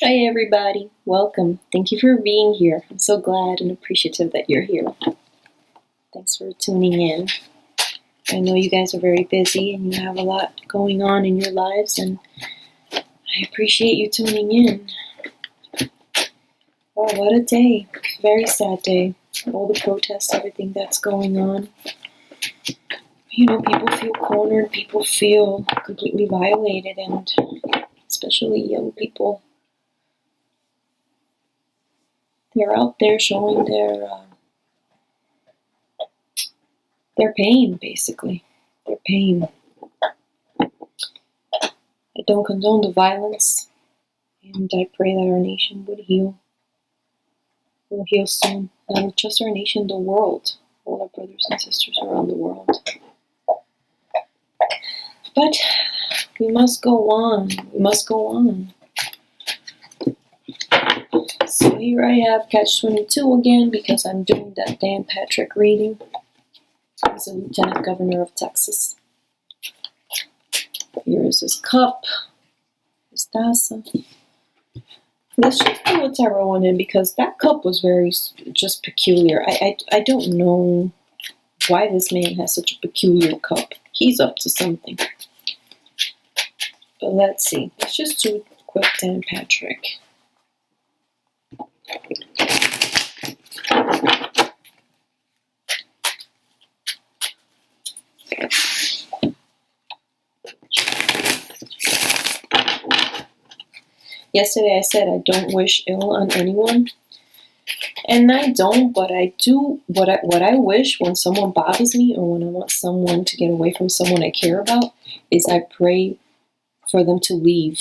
Hi everybody, welcome. Thank you for being here. I'm so glad and appreciative that you're here. Thanks for tuning in. I know you guys are very busy and you have a lot going on in your lives, and I appreciate you tuning in. Wow, what a day. Very sad day. All the protests, everything that's going on. People feel cornered, people feel completely violated, and especially young people. They're out there showing their pain, basically. Their pain. I don't condone the violence, and I pray that our nation would heal. Will heal soon. Not just our nation, the world. All our brothers and sisters around the world. But we must go on. We must go on. So here I have Catch-22 again because I'm doing that Dan Patrick reading. He's a lieutenant governor of Texas. Here is his cup, his taza. Let's just do a tarot one in because that cup was very just peculiar. I don't know why this man has such a peculiar cup. He's up to something. But let's see. Let's just do a quick Dan Patrick. Yesterday I said I don't wish ill on anyone. And I don't, but I do. What I wish when someone bothers me or when I want someone to get away from someone I care about is I pray for them to leave,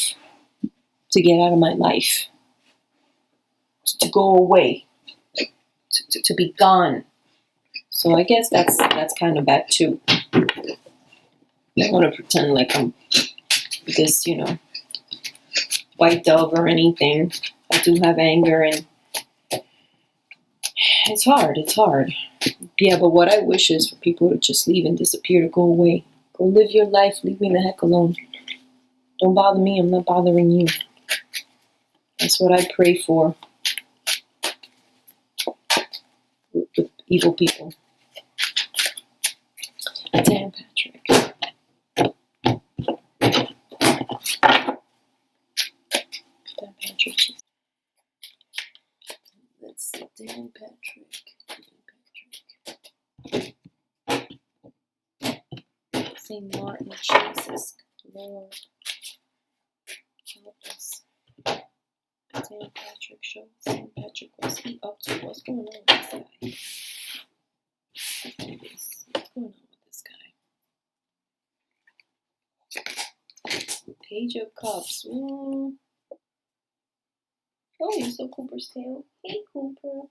to get out of my life, to go away, to be gone. So I guess that's kind of bad too. I don't want to pretend like I'm this, white dove or anything. I do have anger and it's hard. Yeah, but what I wish is for people to just leave and disappear, to go away. Go live your life. Leave me the heck alone. Don't bother me. I'm not bothering you. That's what I pray for with evil people. Dan Patrick. Dan Patrick. Let's see. Dan Patrick. St. Martin, Jesus, Lord, help us. St. Patrick, show St. Patrick, what's he up to? What's going on with this guy? What's going on with this guy? Page of Cups. Oh, you saw Cooper's tail. Hey, Cooper.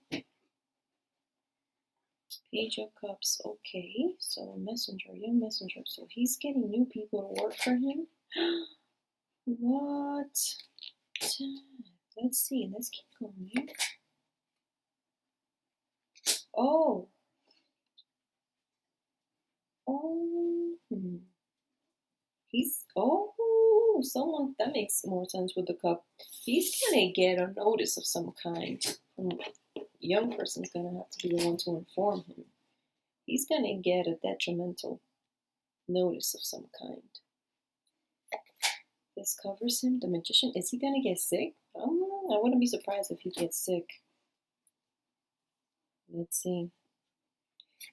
Page of Cups. Okay, so messenger, young messenger. So he's getting new people to work for him. What? Let's see. Let's keep going. Oh. Someone that makes more sense with the cup. He's gonna get a notice of some kind. Young person's gonna have to be the one to inform him. He's gonna get a detrimental notice of some kind. This covers him. The magician. Is he gonna get sick? I wouldn't be surprised if he gets sick. Let's see.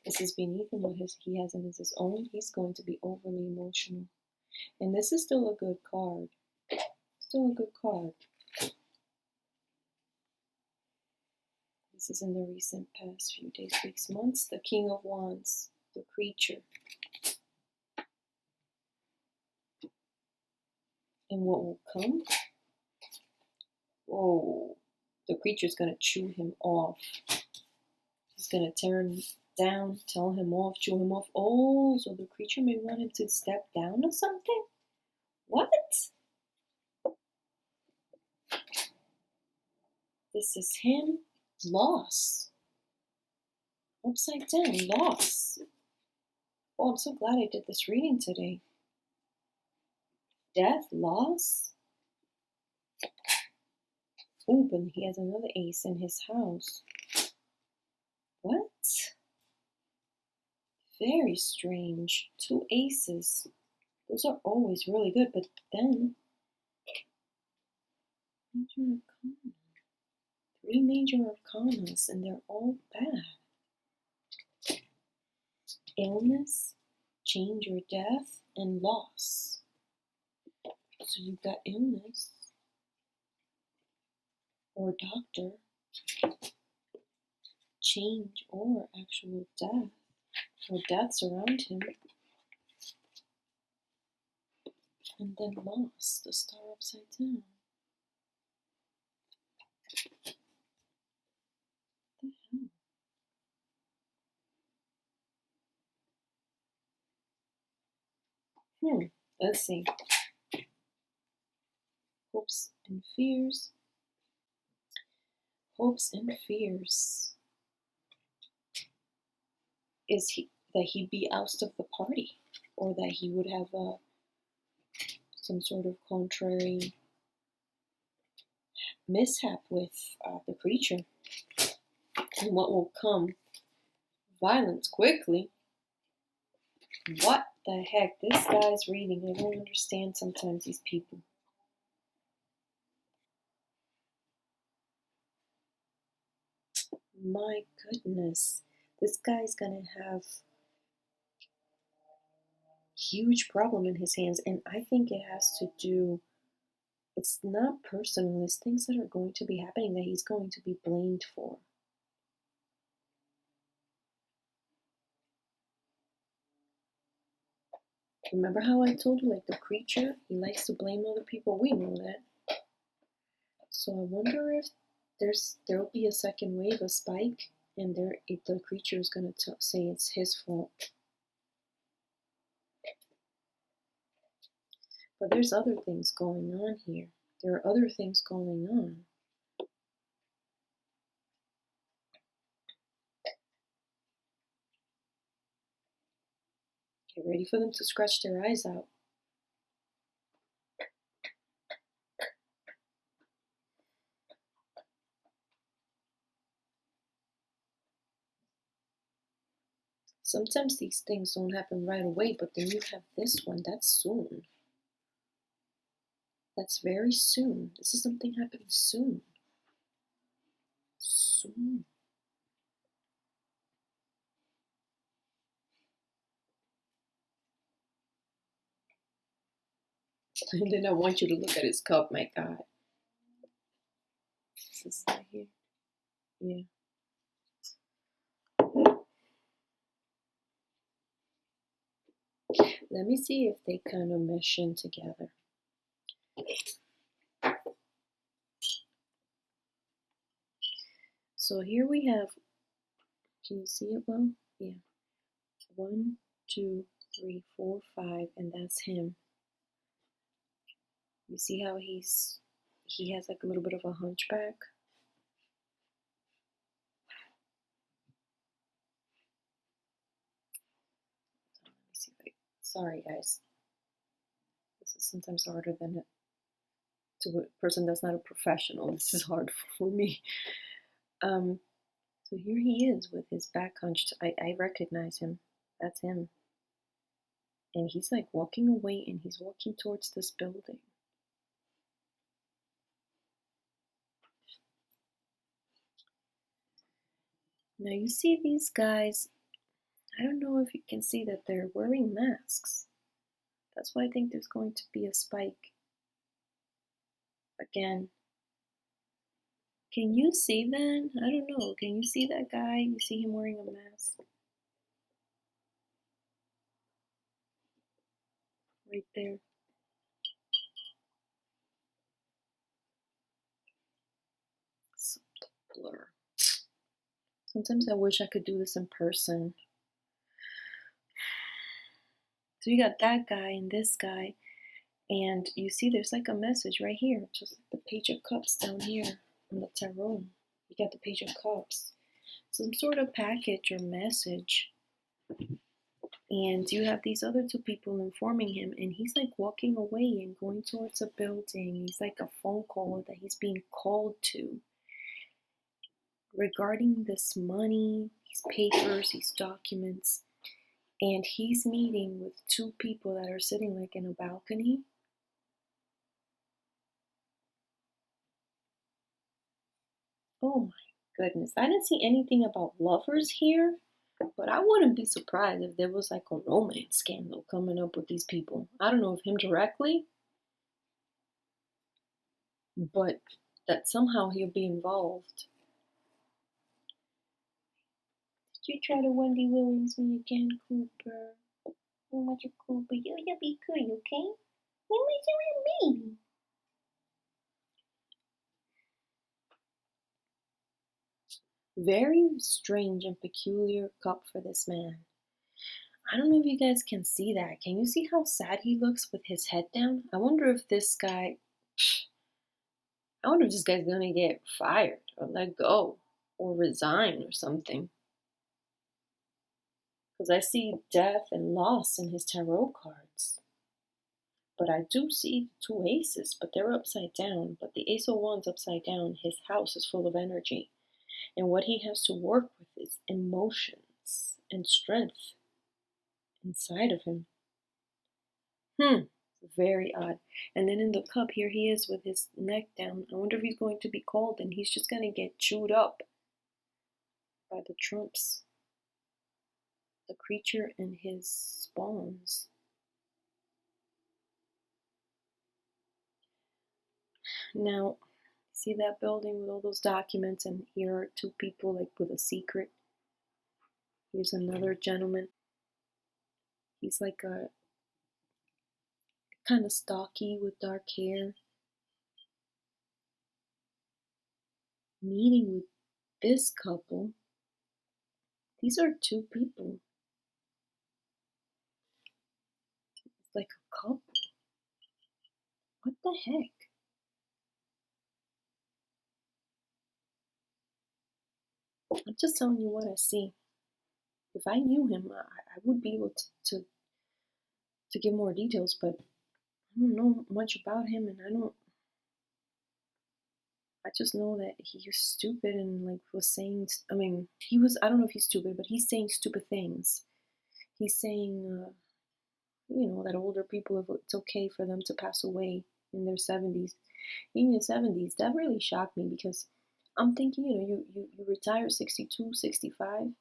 This is beneath him. What he has in his own. He's going to be overly emotional. And this is still a good card. Still a good card. This is in the recent past few days, weeks, months. The King of Wands, the creature. And what will come? Oh, the creature's going to chew him off. He's going to tear him down, tell him off, chew him off. Oh, so the creature may want him to step down or something? What? This is him. Loss. Upside down. Loss. Oh, I'm so glad I did this reading today. Death. Loss. Oh, but he has another ace in his house. What? Very strange. 2 aces. Those are always really good, but then major arcana. 3 major arcanas, and they're all bad. Illness, change or death, and loss. So you've got illness, or doctor, change, or actual death, or deaths around him, and then loss, the star upside down. What the hell? Let's see. Hopes and fears. Hopes and fears. Is he that he'd be ousted of the party, or that he would have some sort of contrary mishap with the creature, and what will come? Violence quickly. What the heck? This guy's reading. I don't understand sometimes these people. My goodness. This guy's gonna have huge problem in his hands, and I think it has to do, it's not personal, it's things that are going to be happening that he's going to be blamed for. Remember how I told you, like the creature, he likes to blame other people? We know that. So I wonder if there'll be a second wave, a spike, and if the creature is going to say it's his fault. But there's other things going on here. There are other things going on. Get ready for them to scratch their eyes out. Sometimes these things don't happen right away, but then you have this one. That's soon. That's very soon. This is something happening soon. Soon. And then I want you to look at his cup, my God. This is right here. Yeah. Let me see if they kind of mesh in together. So here we have, can you see it well? Yeah. 1, 2, 3, 4, 5, and that's him. You see how he has like a little bit of a hunchback? Let me see if sorry guys. This is sometimes harder than it to a person that's not a professional. This is hard for me. So here he is with his back hunched. I recognize him. That's him. And he's like walking away, and he's walking towards this building. Now you see these guys, I don't know if you can see that they're wearing masks. That's why I think there's going to be a spike. Again, can you see that? I don't know. Can you see that guy? You see him wearing a mask? Right there. So blur. Sometimes I wish I could do this in person. So you got that guy and this guy, and you see there's like a message right here, just like the Page of Cups down here on the tarot. You got the Page of Cups. Some sort of package or message And you have these other two people informing him, and he's like walking away and going towards a building. He's like a phone call that he's being called to regarding this money, these papers, these documents. And he's meeting with two people that are sitting like in a balcony. Oh my goodness. I didn't see anything about lovers here, but I wouldn't be surprised if there was like a romance scandal coming up with these people. I don't know if him directly, but that somehow he'll be involved. Did you try to Wendy Williams me again, Cooper? Oh, my Cooper, you'll be good, okay? What was you and me? Very strange and peculiar cup for this man. I don't know if you guys can see that. Can you see how sad he looks with his head down? I wonder if this guy's gonna get fired or let go or resign or something. Because I see death and loss in his tarot cards. But I do see two aces, but they're upside down. But the ace of wands upside down, his house is full of energy. And what he has to work with is emotions and strength inside of him. Very odd. And then in the cup, here he is with his neck down. I wonder if he's going to be called and he's just going to get chewed up by the Trumps. The creature and his spawns. Now, see that building with all those documents, and here are two people like with a secret. Here's another gentleman. He's like a kind of stocky with dark hair. Meeting with this couple. These are two people. It's like a couple. What the heck? I'm just telling you what I see. If I knew him, I would be able to give more details, but I don't know much about him, and I just know that he was stupid and like was saying, I don't know if he's stupid, but he's saying stupid things. He's saying, that older people, if it's okay for them to pass away in their 70s. In your 70s, that really shocked me because I'm thinking, you retire 62, 65,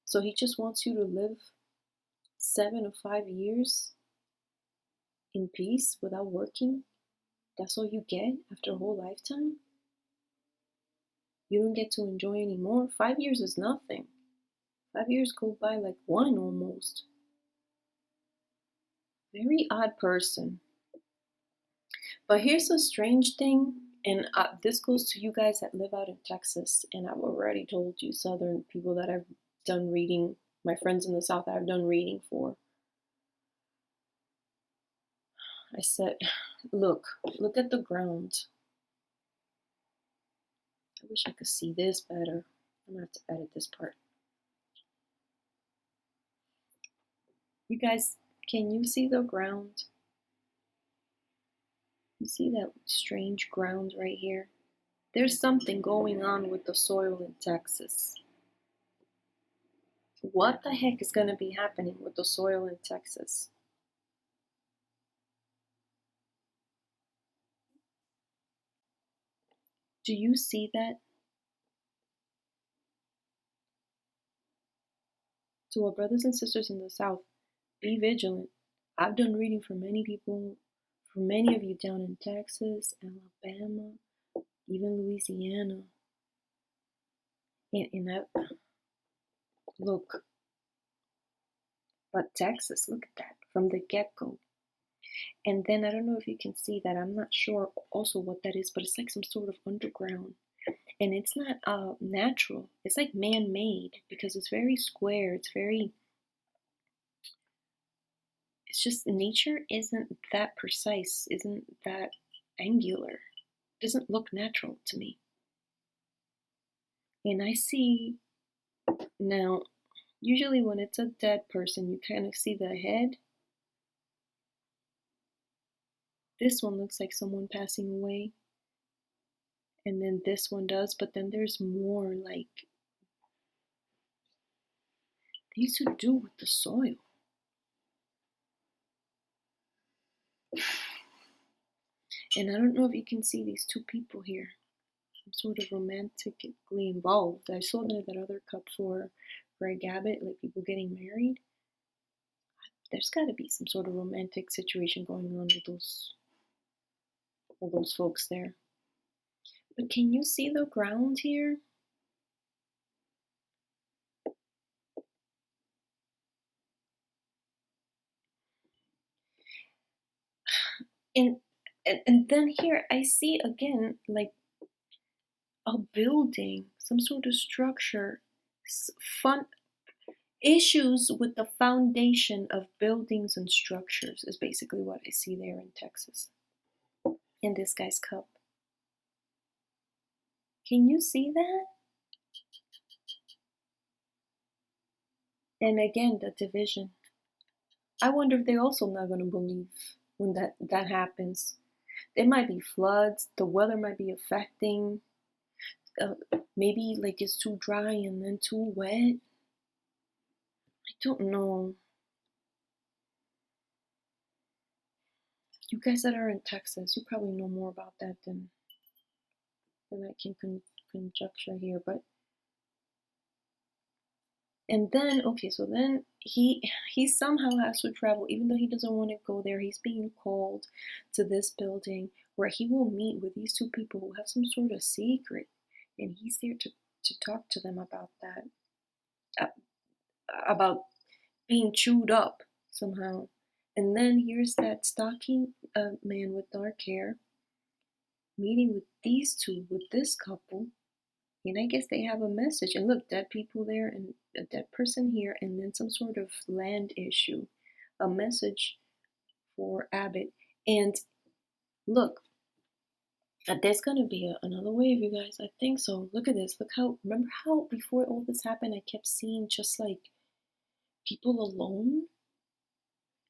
so he just wants you to live 7 or 5 years in peace without working. That's all you get after a whole lifetime? You don't get to enjoy anymore? 5 years is nothing. 5 years go by like one almost. Very odd person. But here's a strange thing, and this goes to you guys that live out in Texas, and I've already told you Southern people that I've done reading, my friends in the South that I've done reading for. I said, look at the ground. I wish I could see this better. I'm gonna have to edit this part. You guys, can you see the ground? You see that strange ground right here? There's something going on with the soil in Texas. What the heck is going to be happening with the soil in Texas? Do you see that? To our brothers and sisters in the South, be vigilant. I've done reading for many people, for many of you down in Texas, Alabama, even Louisiana. Look, but Texas, look at that, from the get-go. And then I don't know if you can see that, I'm not sure also what that is, but it's like some sort of underground. And it's not natural, it's like man-made because it's very square, it's just nature isn't that precise, isn't that angular. It doesn't look natural to me. And I see now Usually when it's a dead person, you kind of see the head. This one looks like someone passing away. And then this one does, but then there's more like things to do with the soil. And I don't know if you can see these two people here. I'm sort of romantically involved. I saw that other cup for Greg Abbott, like people getting married. There's got to be some sort of romantic situation going on with all those folks there. But can you see the ground here? And then here I see again like a building, some sort of structure, fun issues with the foundation of buildings and structures is basically what I see there in Texas. In this guy's cup. Can you see that? And again, the division. I wonder if they're also not going to believe when that happens. There might be floods. The weather might be affecting. Maybe like it's too dry and then too wet. I don't know. You guys that are in Texas, you probably know more about that than I can conjecture here. But and then okay, so then he somehow has to travel, even though he doesn't want to go there. He's being called to this building where he will meet with these two people who have some sort of secret, and he's there to talk to them about that, about being chewed up somehow. And then here's that stocky man with dark hair meeting with these two, with this couple. And I guess they have a message. And look, dead people there and a dead person here, and then some sort of land issue. A message for Abbott. And look, there's going to be another wave, you guys. I think so. Look at this. Remember how before all this happened, I kept seeing just like people alone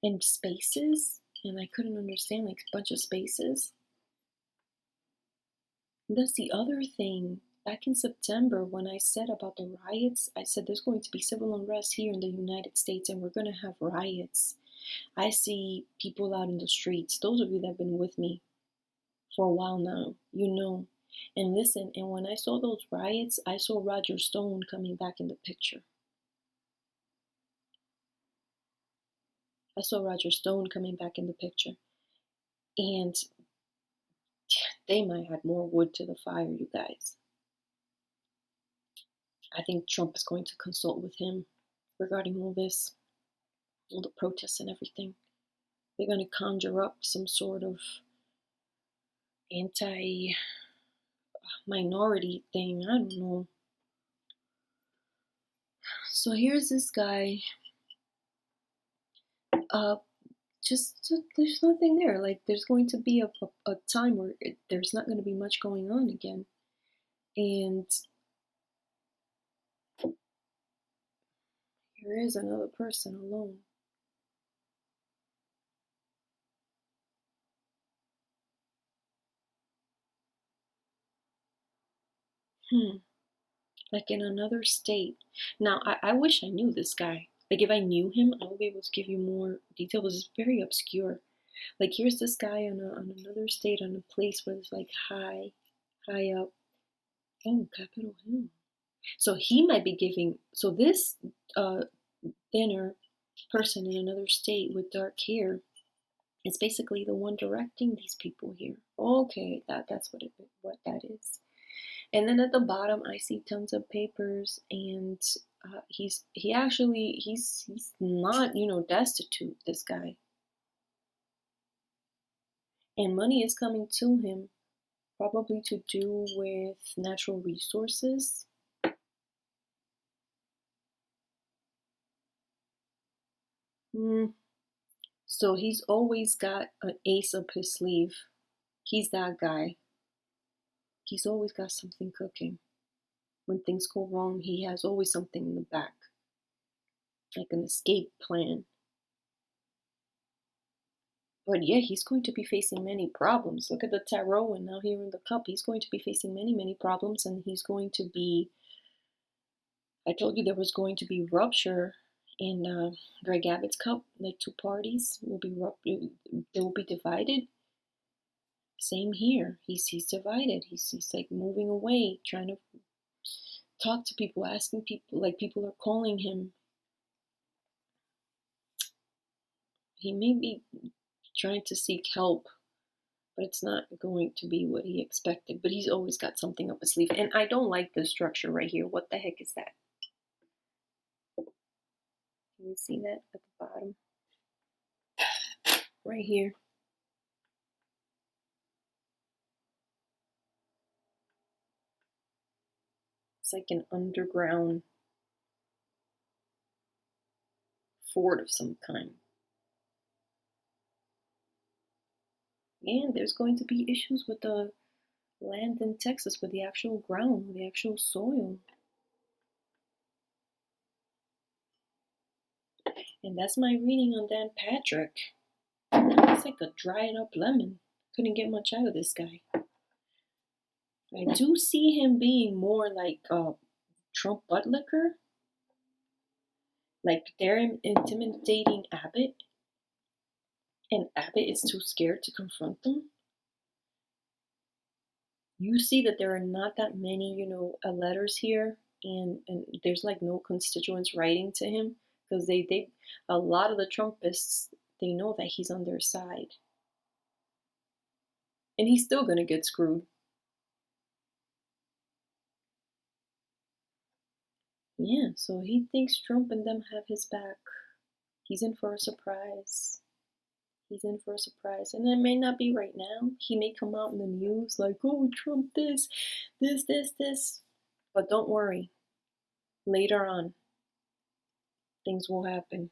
in spaces? And I couldn't understand, like a bunch of spaces. And that's the other thing. Back in September, when I said about the riots, I said there's going to be civil unrest here in the United States and we're going to have riots. I see people out in the streets. Those of you that have been with me for a while now, you know. And listen, and when I saw those riots, I saw Roger Stone coming back in the picture. I saw Roger Stone coming back in the picture. And they might add more wood to the fire, you guys. I think Trump is going to consult with him regarding all this, all the protests and everything. They're going to conjure up some sort of anti-minority thing. I don't know. So here's this guy. There's nothing there. Like there's going to be a time where there's not going to be much going on again. And here is another person alone. Like in another state. Now, I wish I knew this guy. Like if I knew him, I would be able to give you more details. It's very obscure. Like here's this guy on another state, on a place where it's like high up. Oh, Capitol Hill. So he might be giving. So this thinner person in another state with dark hair is basically the one directing these people here. Okay, that's what that is. And then at the bottom, I see tons of papers, and he's not destitute. This guy, and money is coming to him, probably to do with natural resources. So he's always got an ace up his sleeve. He's that guy. He's always got something cooking. When things go wrong, he has always something in the back. like an escape plan. But yeah, he's going to be facing many problems. Look at the tarot, and now here in the cup, he's going to be facing many, many problems, and he's going to be. I told you there was going to be rupture in Greg Abbott's cup. Like two parties will be they will be divided. Same here. He's divided. He's like moving away, trying to talk to people, asking people. Like people are calling him. He may be trying to seek help, but it's not going to be what he expected. But he's always got something up his sleeve. And I don't like this structure right here. What the heck is that? Can you see that at the bottom? Right here. It's like an underground fort of some kind. And there's going to be issues with the land in Texas, with the actual ground, with the actual soil. And that's my reading on Dan Patrick. It's like a dried up lemon. Couldn't get much out of this guy. I do see him being more like Trump buttlicker. Like they're intimidating Abbott, and Abbott is too scared to confront them. You see that there are not that many, letters here, and there's like no constituents writing to him because they a lot of the Trumpists, they know that he's on their side, and he's still gonna get screwed. Yeah, so he thinks Trump and them have his back. He's in for a surprise. He's in for a surprise. And it may not be right now. He may come out in the news like, oh, Trump this. But don't worry. Later on, things will happen.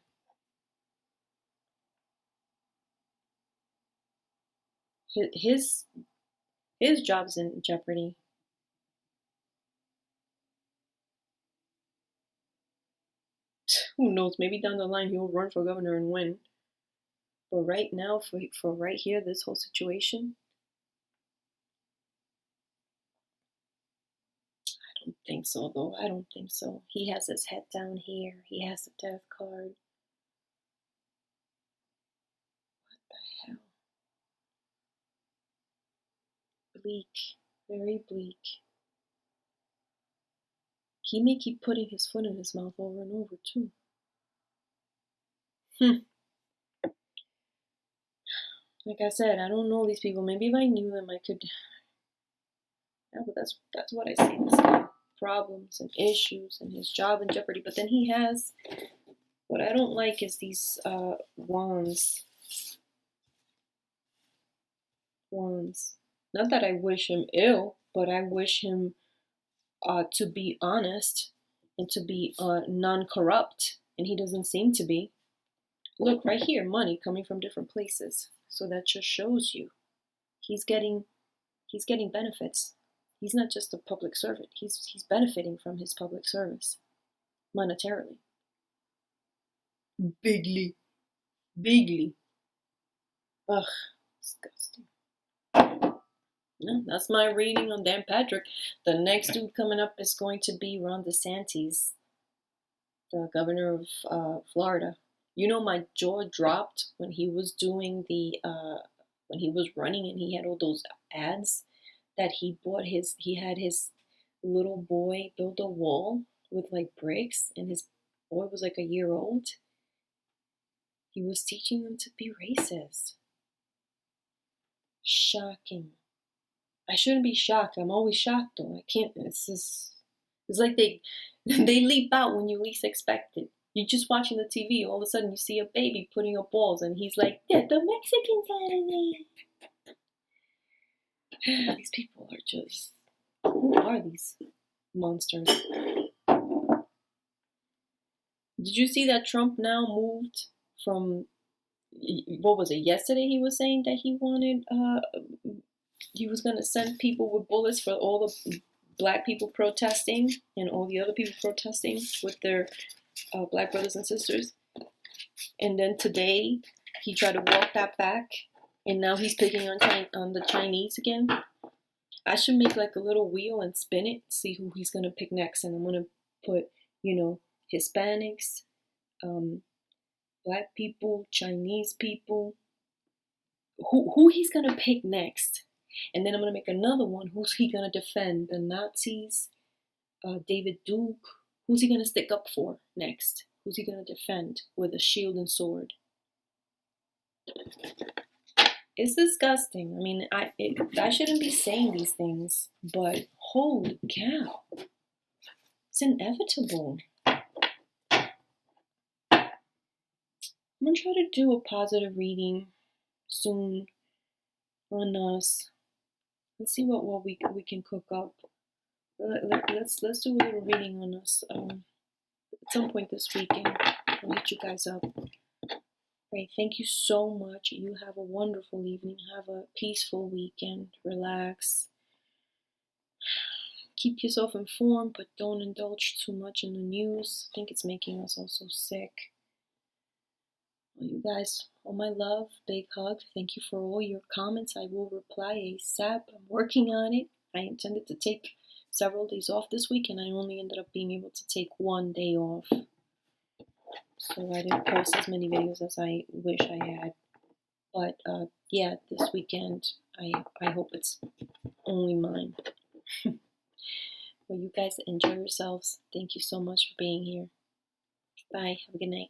His job's in jeopardy. Who knows? Maybe down the line he'll run for governor and win. But right now, for right here, this whole situation, I don't think so, though. I don't think so. He has his head down here. He has the death card. What the hell? Bleak. Very bleak. He may keep putting his foot in his mouth over and over, too. Like I said, I don't know these people. Maybe if I knew them, I could. Yeah, but that's what I see. This guy. Problems and issues and his job in jeopardy. But then he has. What I don't like is these wands. Wands. Not that I wish him ill, but I wish him to be honest and to be non-corrupt, and he doesn't seem to be. Look right here, money coming from different places. So that just shows you he's getting benefits. He's not just a public servant. He's benefiting from his public service monetarily. Bigly. Ugh, disgusting. No, that's my reading on Dan Patrick. The next dude coming up is going to be Ron DeSantis, the governor of Florida. My jaw dropped when he was doing when he was running and he had all those ads that he had his little boy build a wall with like bricks, and his boy was like a year old. He was teaching them to be racist. Shocking. I shouldn't be shocked. I'm always shocked though. I can't. It's like they leap out when you least expect it. You're just watching the TV. All of a sudden, you see a baby putting up balls, and he's like, "Yeah, the Mexicans out of there." These people are just. Who are these monsters? Did you see that Trump now moved from? What was it? Yesterday, he was saying that he wanted. He was gonna send people with bullets for all the black people protesting and all the other people protesting with their black brothers and sisters. And then today he tried to walk that back, and now he's picking on the Chinese again. I should make like a little wheel and spin it, see who he's gonna pick next, and I'm gonna put, Hispanics, black people, Chinese people, who he's gonna pick next, and then I'm gonna make another one. Who's he gonna defend? The Nazis, David Duke. Who's he gonna stick up for next? Who's he gonna defend with a shield and sword? It's disgusting. I mean, I shouldn't be saying these things, but holy cow, it's inevitable. I'm gonna try to do a positive reading soon on us. Let's see what we can cook up. Let's do a little reading on us at some point this weekend. I'll hit you guys up. Right, thank you so much. You have a wonderful evening. Have a peaceful weekend. Relax. Keep yourself informed, but don't indulge too much in the news. I think it's making us all so sick. Well, you guys, all my love, big hug. Thank you for all your comments. I will reply ASAP. I'm working on it. I intended to take several days off this week, and I only ended up being able to take one day off. So I didn't post as many videos as I wish I had. But yeah, this weekend, I hope it's only mine. Well, you guys enjoy yourselves. Thank you so much for being here. Bye. Have a good night.